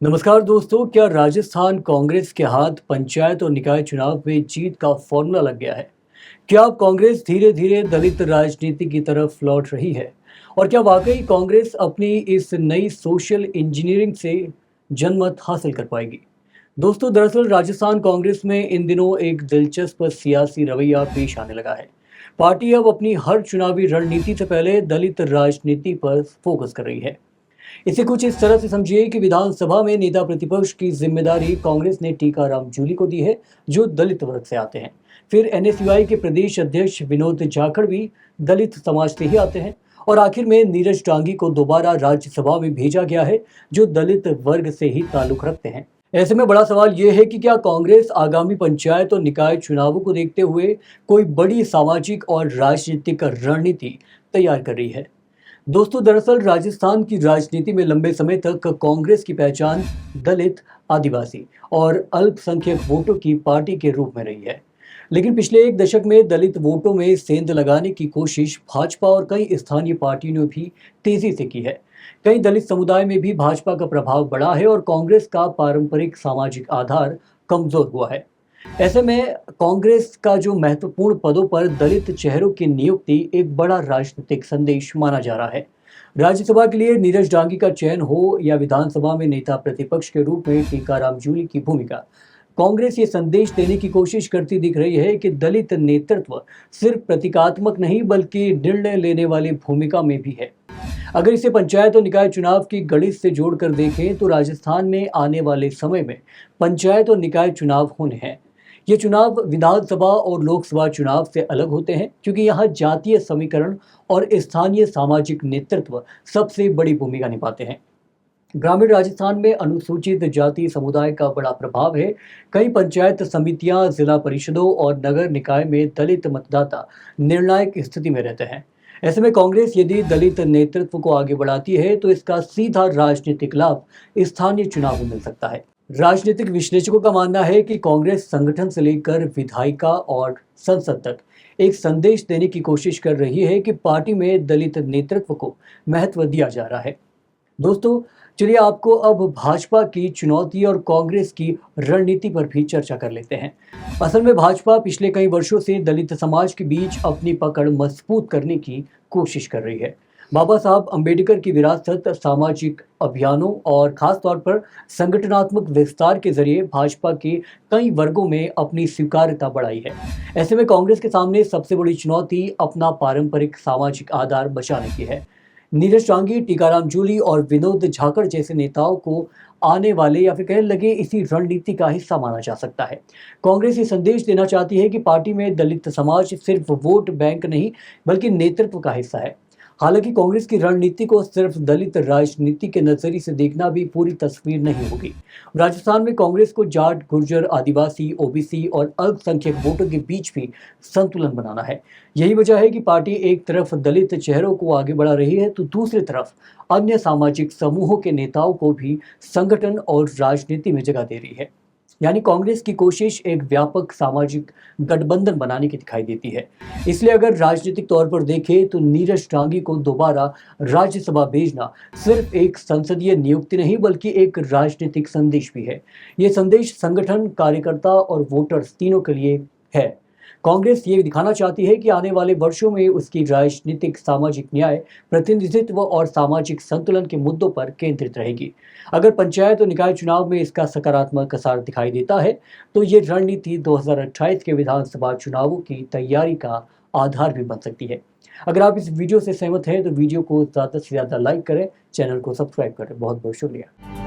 नमस्कार दोस्तों, क्या राजस्थान कांग्रेस के हाथ पंचायत और निकाय चुनाव में जीत का फॉर्मूला लग गया है? क्या अब कांग्रेस धीरे धीरे दलित राजनीति की तरफ लौट रही है? और क्या वाकई कांग्रेस अपनी इस नई सोशल इंजीनियरिंग से जनमत हासिल कर पाएगी? दोस्तों, दरअसल राजस्थान कांग्रेस में इन दिनों एक दिलचस्प सियासी रवैया पेश आने लगा है। पार्टी अब अपनी हर चुनावी रणनीति से पहले दलित राजनीति पर फोकस कर रही है। इसे कुछ इस तरह से समझिए कि विधानसभा में नेता प्रतिपक्ष की जिम्मेदारी कांग्रेस ने टीकाराम जूली को दी है, जो दलित वर्ग से आते हैं। फिर एनएसयूआई के प्रदेश अध्यक्ष विनोद जाखड़ भी दलित समाज से ही आते हैं। और आखिर में नीरज टांगी को दोबारा राज्यसभा में भेजा गया है, जो दलित वर्ग से ही ताल्लुक रखते हैं। ऐसे में बड़ा सवाल यह है कि क्या कांग्रेस आगामी पंचायत और निकाय चुनावों को देखते हुए कोई बड़ी सामाजिक और राजनीतिक रणनीति तैयार कर रही है? दोस्तों, दरअसल राजस्थान की राजनीति में लंबे समय तक कांग्रेस की पहचान दलित, आदिवासी और अल्पसंख्यक वोटों की पार्टी के रूप में रही है। लेकिन पिछले एक दशक में दलित वोटों में सेंध लगाने की कोशिश भाजपा और कई स्थानीय पार्टियों ने भी तेजी से की है। कई दलित समुदाय में भी भाजपा का प्रभाव बढ़ा है और कांग्रेस का पारंपरिक सामाजिक आधार कमजोर हुआ है। ऐसे में कांग्रेस का जो महत्वपूर्ण पदों पर दलित चेहरों की नियुक्ति एक बड़ा राजनीतिक संदेश माना जा रहा है। राज्यसभा के लिए नीरज डांगी का चयन हो या विधानसभा में नेता प्रतिपक्ष के रूप में टीकाराम जूली की भूमिका, कांग्रेस ये संदेश देने की कोशिश करती दिख रही है कि दलित नेतृत्व सिर्फ प्रतीकात्मक नहीं बल्कि निर्णय लेने वाली भूमिका में भी है। अगर इसे पंचायत और निकाय चुनाव की गणित से जोड़कर देखें तो राजस्थान में आने वाले समय में पंचायत और निकाय चुनाव होने हैं। ये चुनाव विधानसभा और लोकसभा चुनाव से अलग होते हैं, क्योंकि यहाँ जातीय समीकरण और स्थानीय सामाजिक नेतृत्व सबसे बड़ी भूमिका निभाते हैं। ग्रामीण राजस्थान में अनुसूचित जाति समुदाय का बड़ा प्रभाव है। कई पंचायत समितियां, जिला परिषदों और नगर निकाय में दलित मतदाता निर्णायक स्थिति में रहते हैं। ऐसे में कांग्रेस यदि दलित नेतृत्व को आगे बढ़ाती है तो इसका सीधा राजनीतिक लाभ स्थानीय चुनाव में मिल सकता है। राजनीतिक विश्लेषकों का मानना है कि कांग्रेस संगठन से लेकर विधायिका और संसद तक एक संदेश देने की कोशिश कर रही है कि पार्टी में दलित नेतृत्व को महत्व दिया जा रहा है। दोस्तों, चलिए आपको अब भाजपा की चुनौती और कांग्रेस की रणनीति पर भी चर्चा कर लेते हैं। असल में भाजपा पिछले कई वर्षों से दलित समाज के बीच अपनी पकड़ मजबूत करने की कोशिश कर रही है। बाबा साहब अंबेडकर की विरासत, सामाजिक अभियानों और खास तौर पर संगठनात्मक विस्तार के जरिए भाजपा के कई वर्गों में अपनी स्वीकार्यता बढ़ाई है। ऐसे में कांग्रेस के सामने सबसे बड़ी चुनौती अपना पारंपरिक सामाजिक आधार बचाने की है। नीरज टांगी, टीकाराम जूली और विनोद झाकड़ जैसे नेताओं को आने वाले या फिर कहने लगे इसी रणनीति का हिस्सा माना जा सकता है। कांग्रेस ये संदेश देना चाहती है कि पार्टी में दलित समाज सिर्फ वोट बैंक नहीं बल्कि नेतृत्व का हिस्सा है। हालांकि कांग्रेस की रणनीति को सिर्फ दलित राजनीति के नजरिए से देखना भी पूरी तस्वीर नहीं होगी। राजस्थान में कांग्रेस को जाट, गुर्जर, आदिवासी, ओबीसी और अल्पसंख्यक वोटों के बीच भी संतुलन बनाना है। यही वजह है कि पार्टी एक तरफ दलित चेहरों को आगे बढ़ा रही है तो दूसरी तरफ अन्य सामाजिक समूहों के नेताओं को भी संगठन और राजनीति में जगह दे रही है। यानी कांग्रेस की कोशिश एक व्यापक सामाजिक गठबंधन बनाने की दिखाई देती है। इसलिए अगर राजनीतिक तौर पर देखें तो नीरज टांगी को दोबारा राज्यसभा भेजना सिर्फ एक संसदीय नियुक्ति नहीं बल्कि एक राजनीतिक संदेश भी है। ये संदेश संगठन, कार्यकर्ता और वोटर्स तीनों के लिए है। कांग्रेस ये दिखाना चाहती है कि आने वाले वर्षों में उसकी राजनीतिक, सामाजिक न्याय, प्रतिनिधित्व और सामाजिक संतुलन के मुद्दों पर केंद्रित रहेगी। अगर पंचायत और निकाय चुनाव में इसका सकारात्मक असर दिखाई देता है तो ये रणनीति 2028 के विधानसभा चुनावों की तैयारी का आधार भी बन सकती है। अगर आप इस वीडियो से सहमत हैं तो वीडियो को ज़्यादा से ज़्यादा लाइक करें, चैनल को सब्सक्राइब करें। बहुत बहुत शुक्रिया।